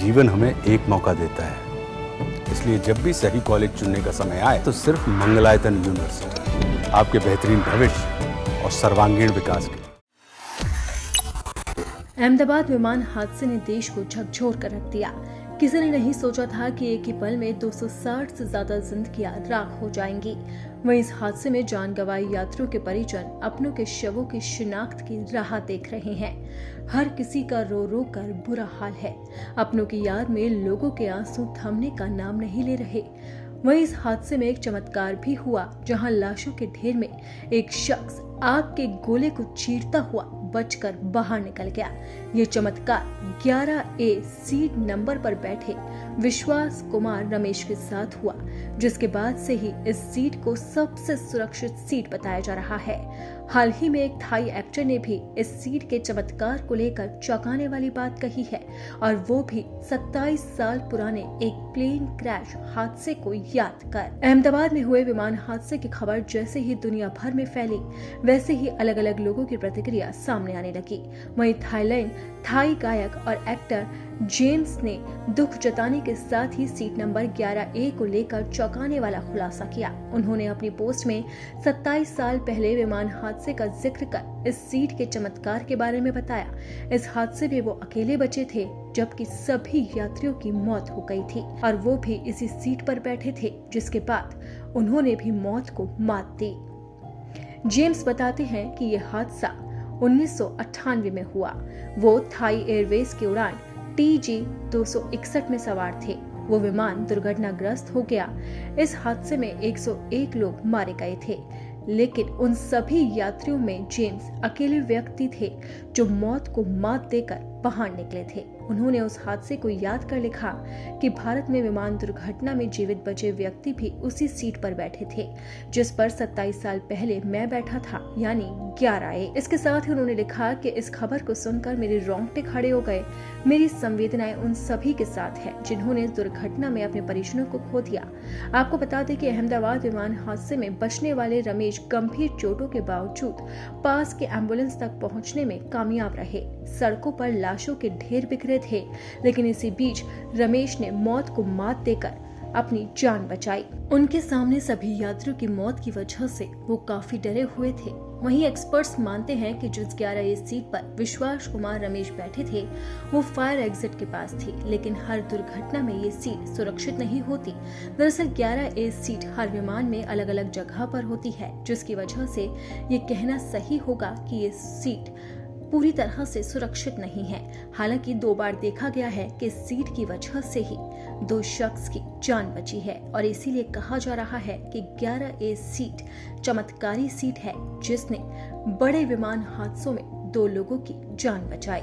जीवन हमें एक मौका देता है, इसलिए जब भी सही कॉलेज चुनने का समय आए तो सिर्फ मंगलायतन यूनिवर्सिटी आपके बेहतरीन भविष्य और सर्वांगीण विकास के। अहमदाबाद विमान हादसे ने देश को झकझोर कर रख दिया। किसी ने नहीं सोचा था कि एक ही पल में 260 से ज्यादा जिंदगियां राख हो जाएंगी। वहीं इस हादसे में जान गंवाए यात्रियों के परिजन अपनों के शवों की शिनाख्त की राह देख रहे हैं। हर किसी का रो रो कर बुरा हाल है। अपनों की याद में लोगों के आंसू थमने का नाम नहीं ले रहे। वहीं इस हादसे में एक चमत्कार भी हुआ, जहां लाशों के ढेर में एक शख्स आग के गोले को चीरता हुआ बचकर बाहर निकल गया। ये चमत्कार 11A सीट नंबर पर बैठे विश्वास कुमार रमेश के साथ हुआ, जिसके बाद से ही इस सीट को सबसे सुरक्षित सीट बताया जा रहा है। हाल ही में एक थाई एक्टर ने भी इस सीट के चमत्कार को लेकर चौंकाने वाली बात कही है, और वो भी 27 साल पुराने एक प्लेन क्रैश हादसे को याद कर। अहमदाबाद में हुए विमान हादसे की खबर जैसे ही दुनिया भर में फैली, वैसे ही अलग अलग लोगों की प्रतिक्रिया सामने आने लगी। वहीं थाई गायक और एक्टर जेम्स ने दुख जताने के साथ ही सीट नंबर 11A को लेकर चौंकाने वाला खुलासा किया। उन्होंने अपनी पोस्ट में 27 साल पहले विमान हादसे का जिक्र कर इस सीट के चमत्कार के बारे में बताया। इस हादसे में वो अकेले बचे थे, जबकि सभी यात्रियों की मौत हो गई थी, और वो भी इसी सीट पर बैठे थे, जिसके बाद उन्होंने भी मौत को मात दी। जेम्स बताते हैं कि यह हादसा 1998 में हुआ। वो थाई एयरवेज की उड़ान TG 261 में सवार थे। वो विमान दुर्घटनाग्रस्त हो गया। इस हादसे में 101 लोग मारे गए थे, लेकिन उन सभी यात्रियों में जेम्स अकेले व्यक्ति थे जो मौत को मात देकर बाहर निकले थे। उन्होंने उस हादसे को याद कर लिखा कि भारत में विमान दुर्घटना में जीवित बचे व्यक्ति भी उसी सीट पर बैठे थे जिस पर 27 साल पहले मैं बैठा था, यानी 11A। इसके साथ ही उन्होंने लिखा कि इस खबर को सुनकर मेरे रोंगटे खड़े हो गए। मेरी संवेदनाएं उन सभी के साथ है जिन्होंने इस दुर्घटना में अपने परिजनों को खो दिया। आपको बता दें कि अहमदाबाद विमान हादसे में बचने वाले रमेश गंभीर चोटों के बावजूद पास के एम्बुलेंस तक पहुंचने में कामयाब रहे। सड़कों पर लाशों के ढेर बिखरे थे, लेकिन इसी बीच रमेश ने मौत को मात देकर अपनी जान बचाई। उनके सामने सभी यात्रियों की मौत की वजह से वो काफी डरे हुए थे। वहीं एक्सपर्ट्स मानते हैं कि जिस 11A सीट पर विश्वास कुमार रमेश बैठे थे, वो फायर एग्जिट के पास थी, लेकिन हर दुर्घटना में ये सीट सुरक्षित नहीं होती। दरअसल 11A सीट हर विमान में अलग अलग जगह पर होती है, जिसकी वजह से ये कहना सही होगा कि ये सीट पूरी तरह से सुरक्षित नहीं है। हालांकि 2 बार देखा गया है कि इस सीट की वजह से ही 2 शख्स की जान बची है, और इसीलिए कहा जा रहा है कि 11A सीट चमत्कारी सीट है जिसने बड़े विमान हादसों में 2 लोगों की जान बचाई।